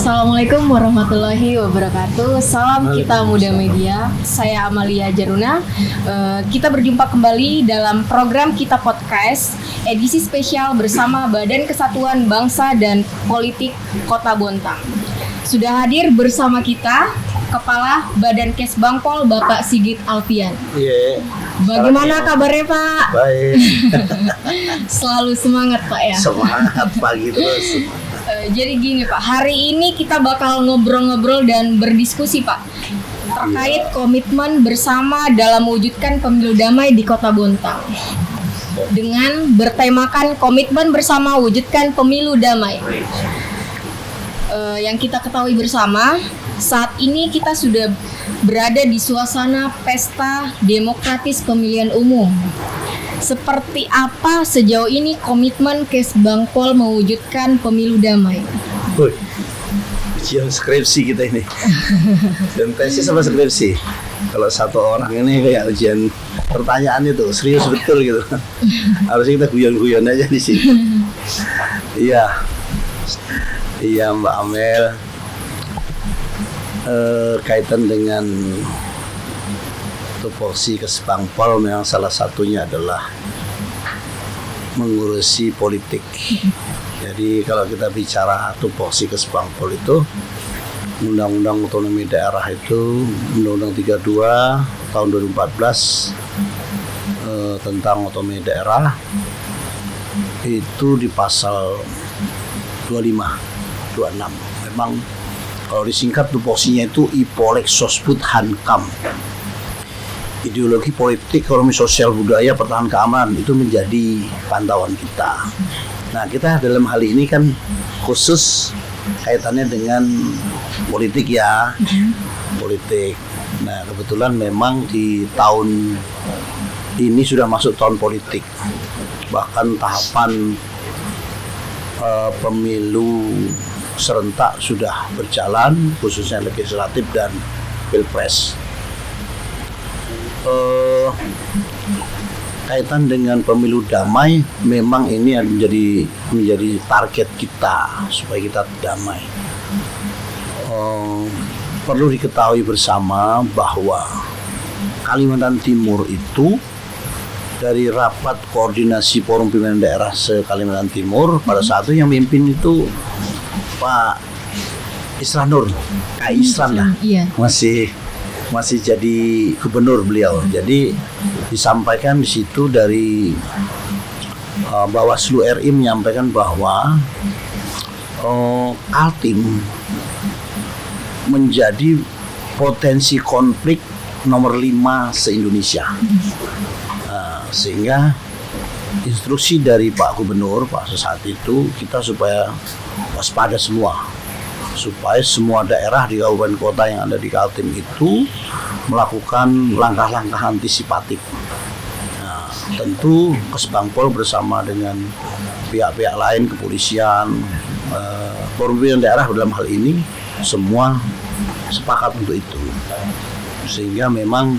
Assalamualaikum warahmatullahi wabarakatuh. Salam kita Muda Media. Saya Amalia Jaruna. Kita berjumpa kembali dalam program Kita Podcast edisi spesial bersama Badan Kesatuan Bangsa dan Politik Kota Bontang. Sudah hadir bersama kita Kepala Badan Kesbangpol Bapak Sigit Alfian. Iya. Bagaimana kabarnya Pak? Baik. Selalu semangat Pak ya. Semangat pagi terus. Jadi gini Pak, hari ini kita bakal ngobrol-ngobrol dan berdiskusi Pak terkait komitmen bersama dalam mewujudkan pemilu damai di Kota Bontang. Dengan bertemakan komitmen bersama wujudkan pemilu damai. Yang kita ketahui bersama, saat ini kita sudah berada di suasana pesta demokratis pemilihan umum. Seperti apa sejauh ini komitmen Kesbangpol mewujudkan pemilu damai? Ujian skripsi kita ini. Dan tesis sama skripsi. Kalau satu orang ini kayak ujian pertanyaan itu serius betul gitu. Harusnya kita guyon-guyon aja di sini. Iya Mbak Amel. Kaitan dengan tupoksi Kesbangpol memang salah satunya adalah mengurusi politik. Jadi kalau kita bicara tupoksi Kesbangpol itu Undang-Undang Otonomi Daerah itu Undang-Undang 32 tahun 2014 tentang otonomi daerah itu di pasal 25, 26 memang kalau disingkat tupoksinya itu Ipolek Sosbud Hankam. Ideologi politik, ekonomi, sosial, budaya, pertahanan, keamanan itu menjadi pantauan kita. Nah, kita dalam hal ini kan khusus kaitannya dengan politik ya, politik. Nah, kebetulan memang di tahun ini sudah masuk tahun politik, bahkan tahapan pemilu serentak sudah berjalan, khususnya legislatif dan pilpres. Kaitan dengan pemilu damai memang ini menjadi target kita supaya kita damai. Perlu diketahui bersama bahwa Kalimantan Timur itu dari rapat koordinasi forum pimpinan daerah se-Kalimantan Timur pada saat itu yang memimpin itu Pak Isran Nur, Kak Isran lah, masih jadi gubernur beliau. Jadi disampaikan di situ dari Bawaslu RI menyampaikan bahwa Kaltim menjadi potensi konflik nomor 5 se-Indonesia. Sehingga instruksi dari Pak Gubernur Pak saat itu kita supaya waspada semua, supaya semua daerah di kabupaten kota yang ada di Kaltim itu melakukan langkah-langkah antisipatif. Nah, tentu Kesbangpol bersama dengan pihak-pihak lain, kepolisian, pimpinan daerah dalam hal ini semua sepakat untuk itu. Sehingga memang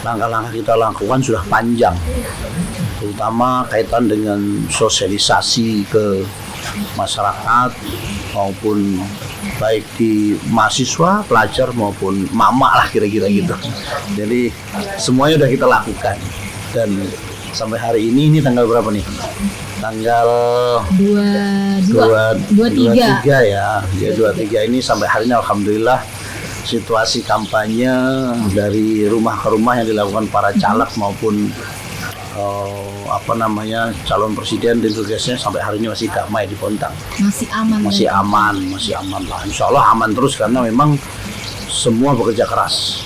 langkah-langkah kita lakukan sudah panjang, terutama kaitan dengan sosialisasi ke masyarakat maupun baik di mahasiswa, pelajar maupun mama lah kira-kira gitu. Jadi semuanya sudah kita lakukan dan sampai hari ini tanggal berapa nih? Tanggal 23 ya. Ya 23 ini sampai hari ini alhamdulillah situasi kampanye dari rumah ke rumah yang dilakukan para caleg maupun calon presiden dan tugasnya sampai hari ini masih damai di Bontang. Masih aman lah. Insya Allah aman terus karena memang semua bekerja keras.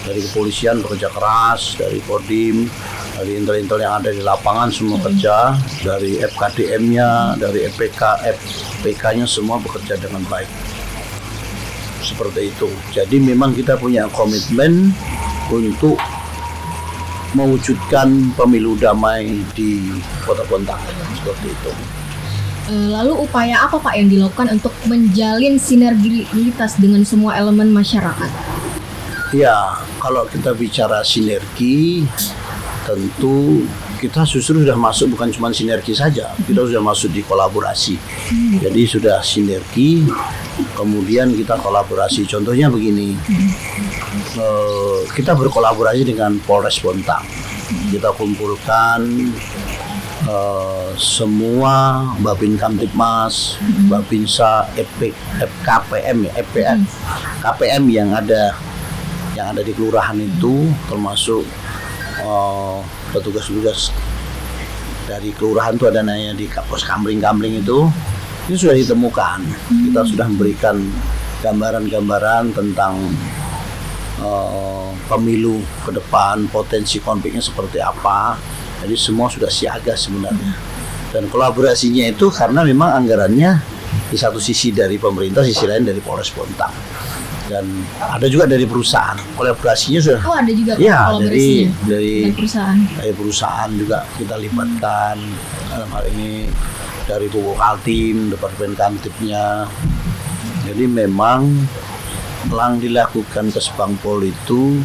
Dari kepolisian bekerja keras, dari Kodim, dari intel-intel yang ada di lapangan semua kerja, dari FKDM-nya, dari FPK-nya semua bekerja dengan baik. Seperti itu. Jadi memang kita punya komitmen untuk mewujudkan pemilu damai di Kota Bontang. Seperti itu. Lalu upaya apa Pak yang dilakukan untuk menjalin sinergitas dengan semua elemen masyarakat? Ya, kalau kita bicara sinergi, tentu kita justru sudah masuk bukan cuma sinergi saja, kita sudah masuk di kolaborasi. Jadi sudah sinergi, kemudian kita kolaborasi. Contohnya begini, kita berkolaborasi dengan Polres Bontang. Kita kumpulkan semua Babin Kamtibmas, Babinsa, KPM ya, KPM yang ada di kelurahan itu, termasuk petugas-petugas dari kelurahan itu ada namanya di pos kamling-kamling itu. Ini sudah ditemukan. Kita sudah memberikan gambaran-gambaran tentang pemilu ke depan, potensi konfliknya seperti apa. Jadi semua sudah siaga sebenarnya. Dan kolaborasinya itu karena memang anggarannya di satu sisi dari pemerintah, sisi lain dari Polres Bontang. Dan ada juga dari perusahaan. Kolaborasinya sudah. Oh, ada juga ya, kolaborasinya dari perusahaan. Dari perusahaan juga kita libatkan. Dalam hal ini dari Pupuk Kaltim, Departemen Kamtibnya. Jadi memang yang dilakukan Kesbangpol itu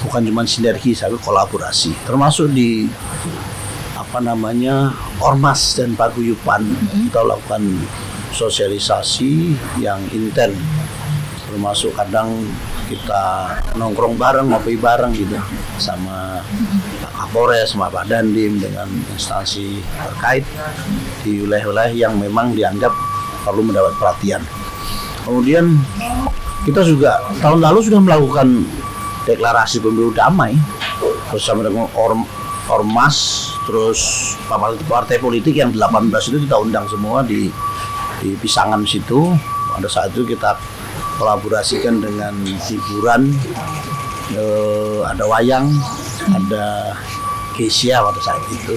bukan cuma sinergi, tapi kolaborasi, termasuk di ormas dan paguyuban. Kita lakukan sosialisasi yang intens, termasuk kadang kita nongkrong bareng, ngopi bareng gitu sama Pak Kapolres, sama Pak Dandim dengan instansi terkait di wilayah-wilayah yang memang dianggap perlu mendapat perhatian. Kemudian kita juga tahun lalu sudah melakukan deklarasi pemilu damai bersama dengan ormas, terus partai politik yang 18 itu kita undang semua di Pisangan situ. Pada saat itu kita kolaborasikan dengan hiburan, ada wayang, ada gesia pada saat itu.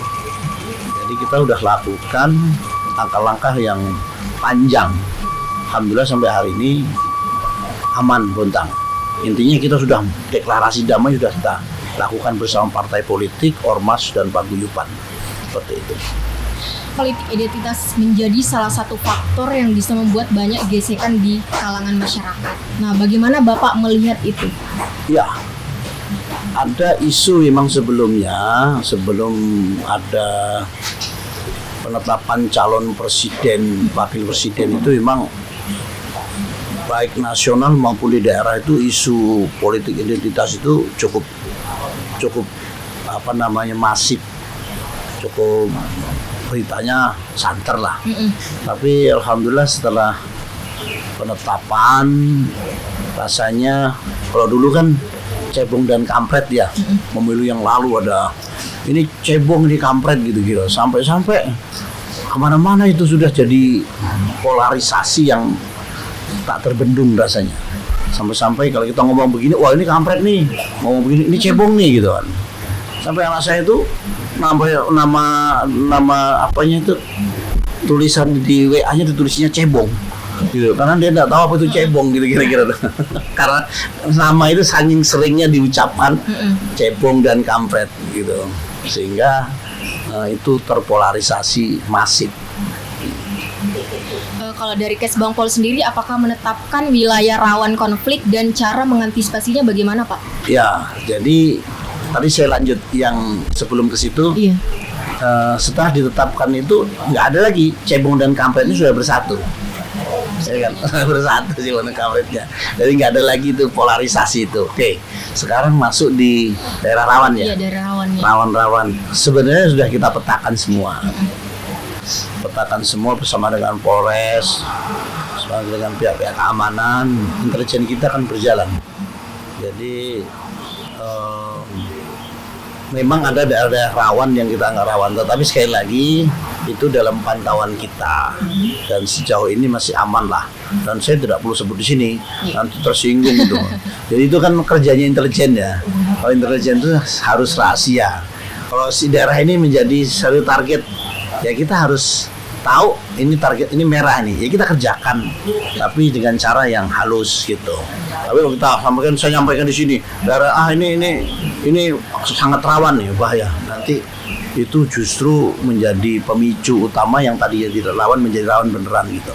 Jadi kita sudah lakukan langkah-langkah yang panjang. Alhamdulillah sampai hari ini aman Bontang. Intinya kita sudah deklarasi damai sudah kita lakukan bersama partai politik, ormas dan paguyuban. Seperti itu. Politik identitas menjadi salah satu faktor yang bisa membuat banyak gesekan di kalangan masyarakat. Nah, bagaimana Bapak melihat itu? Ya, ada isu memang sebelumnya, sebelum ada penetapan calon presiden, wakil presiden itu memang baik nasional maupun di daerah itu isu politik identitas itu cukup masif, cukup beritanya santer lah. Tapi alhamdulillah setelah penetapan rasanya, kalau dulu kan cebong dan kampret ya, pemilu yang lalu ada ini cebong, ini kampret gitu-gitu, sampai kemana-mana itu sudah jadi polarisasi yang tak terbendung rasanya. Sampai-sampai kalau kita ngomong begini, wah ini kampret nih, ngomong begini, ini cebong nih gitu kan. Sampai anak saya itu nama apanya itu, tulisan di WA-nya ditulisnya cebong gitu, karena dia tidak tahu apa itu cebong gitu kira-kira. Karena nama itu saking seringnya diucapkan cebong dan kampret gitu, sehingga itu terpolarisasi masif. Kalau dari Kesbangpol sendiri, apakah menetapkan wilayah rawan konflik dan cara mengantisipasinya bagaimana, Pak? Ya, jadi tadi saya lanjut yang sebelum ke situ. Iya. Setelah ditetapkan itu nggak ada lagi cebong dan kampret, ini sudah bersatu. Saya kan bersatu sih warna kampretnya. Jadi nggak ada lagi itu polarisasi itu. Oke, sekarang masuk di daerah rawan ya. Iya, daerah rawan ya. Rawan-rawan. Sebenarnya sudah kita petakan semua. Petakan semua bersama dengan Polres, bersama dengan pihak-pihak keamanan, intelijen kita akan berjalan. Jadi memang ada daerah-daerah rawan yang kita nggak rawan, tetapi sekali lagi itu dalam pantauan kita dan sejauh ini masih aman lah. Dan saya tidak perlu sebut di sini, nanti tersinggung gitu. Jadi itu kan kerjanya intelijen ya. Kalau intelijen itu harus rahasia. Kalau si daerah ini menjadi satu target, ya kita harus tahu ini target, ini merah nih, ya kita kerjakan, tapi dengan cara yang halus gitu. Tapi kalau kita sampaikan, saya nyampaikan di sini, daerah ini sangat rawan nih, bahaya. Nanti itu justru menjadi pemicu utama yang tadi tidak rawan menjadi rawan beneran gitu.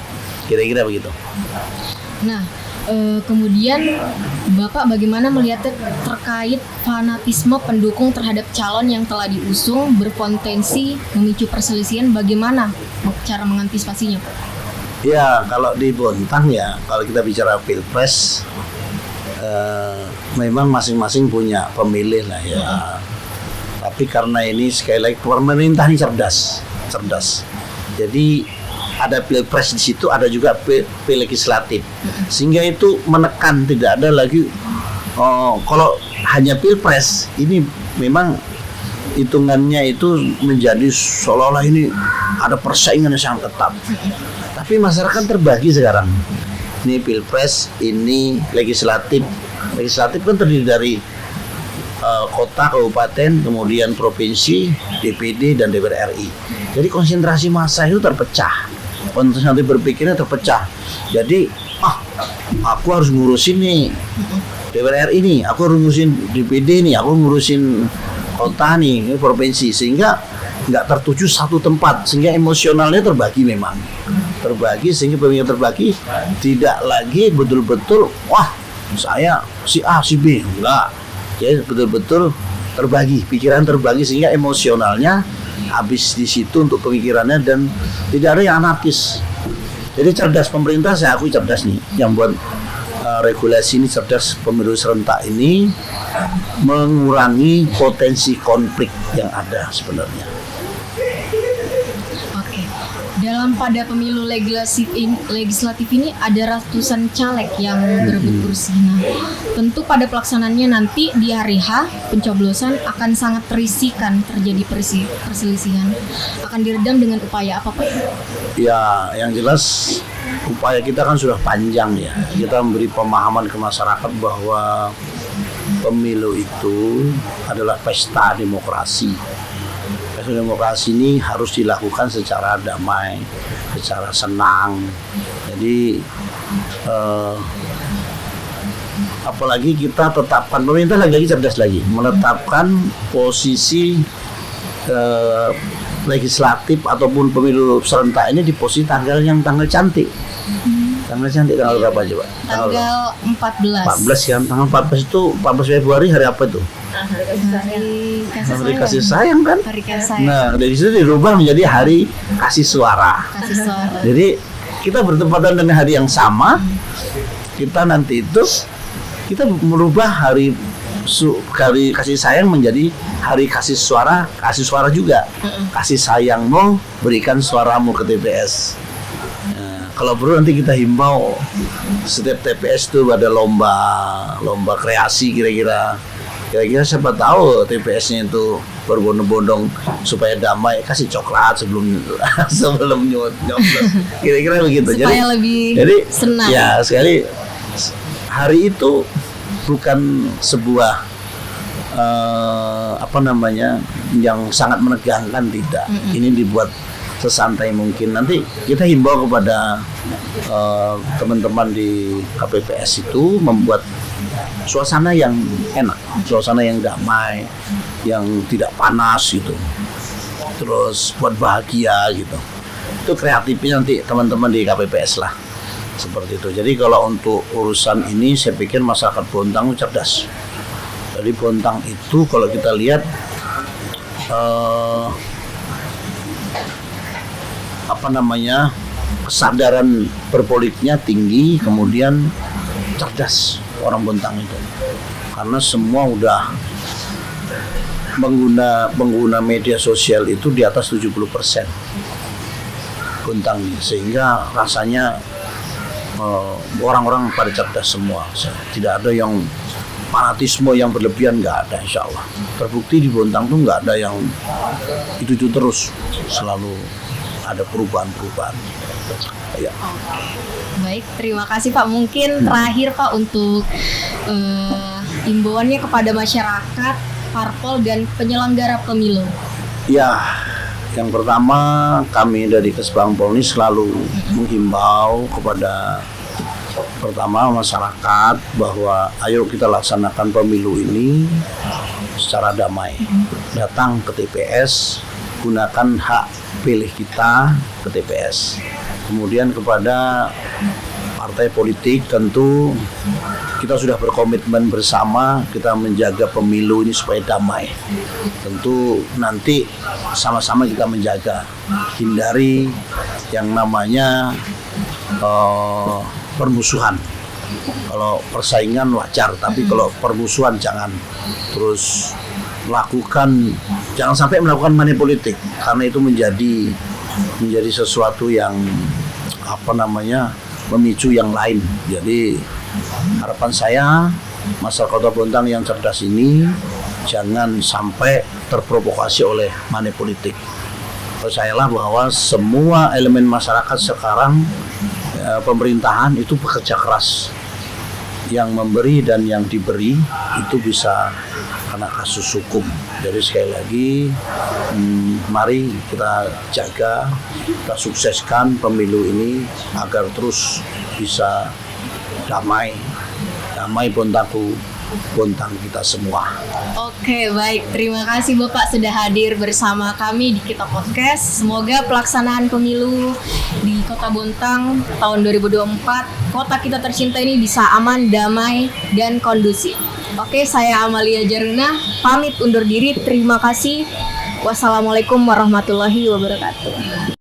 Kira-kira begitu. Nah, Kemudian Bapak bagaimana melihatnya terkait fanatisme pendukung terhadap calon yang telah diusung berpotensi memicu perselisihan, bagaimana cara mengantisipasinya, Pak? Ya, kalau di Bontang ya, kalau kita bicara Pilpres, memang masing-masing punya pemilih lah ya. Tapi karena ini sekali lagi pemerintah ini cerdas. Jadi ada Pilpres di situ, ada juga legislatif, sehingga itu menekan, tidak ada lagi. Kalau hanya Pilpres ini memang hitungannya itu menjadi seolah-olah ini ada persaingan yang sangat ketat. Tapi masyarakat terbagi sekarang. Ini Pilpres, ini legislatif. Legislatif kan terdiri dari kota, kabupaten, kemudian provinsi, DPD, dan DPR RI. Jadi konsentrasi massa itu terpecah. Konsentrasi berpikirnya terpecah. Jadi, aku harus ngurusin nih DPR RI nih, aku harus ngurusin DPD nih, aku ngurusin kota nih, ini provinsi. Sehingga nggak tertuju satu tempat, sehingga emosionalnya terbagi memang. Terbagi, sehingga pemilih terbagi tidak lagi betul-betul, saya si A, si B. Enggak. Jadi betul-betul terbagi, pikiran terbagi, sehingga emosionalnya habis di situ untuk pemikirannya, dan tidak ada yang anarkis. Jadi cerdas pemerintah, saya akui cerdas nih, yang buat regulasi ini cerdas. Pemilu serentak ini mengurangi potensi konflik yang ada sebenarnya. Oke. Dalam pada pemilu legislatif ini ada ratusan caleg yang berebut kursi. Nah, tentu pada pelaksanaannya nanti di hari H pencoblosan akan sangat terisikan terjadi perselisihan. Akan diredam dengan upaya apa, Pak? Ya, yang jelas upaya kita kan sudah panjang ya. Kita memberi pemahaman ke masyarakat bahwa pemilu itu adalah pesta demokrasi. Pesta demokrasi ini harus dilakukan secara damai, secara senang. Jadi apalagi kita tetapkan, pemerintah lagi-lagi cerdas lagi, menetapkan posisi legislatif ataupun pemilu serentak ini di posisi tanggal cantik. Tanggal berapa coba? Tanggal 14. 14 kan, tanggal 14 itu 14 Februari hari apa itu? Hari kasih sayang kan? Hari kasih sayang. Nah, dari situ dirubah menjadi hari kasih suara. Jadi kita bertepatan dengan hari yang sama. Kita nanti itu kita merubah hari kasih sayang menjadi hari kasih suara juga. Kasih sayangmu, berikan suaramu ke TPS. Kalau perlu nanti kita himbau setiap TPS itu ada lomba kreasi, kira-kira siapa tahu TPS-nya itu berbondong-bondong supaya damai, kasih coklat sebelum nyoblos, kira-kira begitu. Supaya lebih senang. Ya, sekali hari itu bukan sebuah yang sangat menegangkan, tidak. Ini dibuat sesantai mungkin. Nanti kita himbau kepada teman-teman di KPPS itu membuat suasana yang enak, suasana yang damai, yang tidak panas gitu. Terus buat bahagia gitu. Itu kreatifnya nanti teman-teman di KPPS lah. Seperti itu. Jadi kalau untuk urusan ini saya pikir masyarakat Bontang cerdas. Jadi Bontang itu kalau kita lihat kesadaran berpolitiknya tinggi, kemudian cerdas orang Bontang itu, karena semua udah pengguna media sosial itu di atas 70% Bontang, sehingga rasanya orang-orang pada cerdas semua, tidak ada yang fanatisme yang berlebihan, nggak ada, insya Allah. Terbukti di Bontang tuh nggak ada yang itu terus, selalu ada perubahan-perubahan. Ya. Baik, terima kasih Pak. Mungkin terakhir Pak untuk imbauannya kepada masyarakat, parpol dan penyelenggara pemilu. Ya, yang pertama kami dari Kesbang Polri selalu menghimbau kepada pertama masyarakat bahwa ayo kita laksanakan pemilu ini secara damai. Datang ke TPS, gunakan hak pilih kita ke TPS. Kemudian kepada partai politik tentu kita sudah berkomitmen bersama kita menjaga pemilu ini supaya damai. Tentu nanti sama-sama kita menjaga, hindari yang namanya permusuhan. Kalau persaingan wajar, tapi kalau permusuhan jangan. Terus jangan sampai melakukan money politik, karena itu menjadi sesuatu yang memicu yang lain. Jadi harapan saya masyarakat Kota Bontang yang cerdas ini jangan sampai terprovokasi oleh money politik. Percayalah bahwa semua elemen masyarakat sekarang pemerintahan itu bekerja keras. Yang memberi dan yang diberi itu bisa kena kasus hukum. Jadi sekali lagi mari kita jaga, kita sukseskan pemilu ini agar terus bisa damai Bontang kita semua. Oke, baik. Terima kasih Bapak sudah hadir bersama kami di Kita Podcast. Semoga pelaksanaan pemilu di Kota Bontang tahun 2024, kota kita tercinta ini bisa aman, damai, dan kondusif. Oke, saya Amalia Jaruna, pamit undur diri. Terima kasih. Wassalamualaikum warahmatullahi wabarakatuh.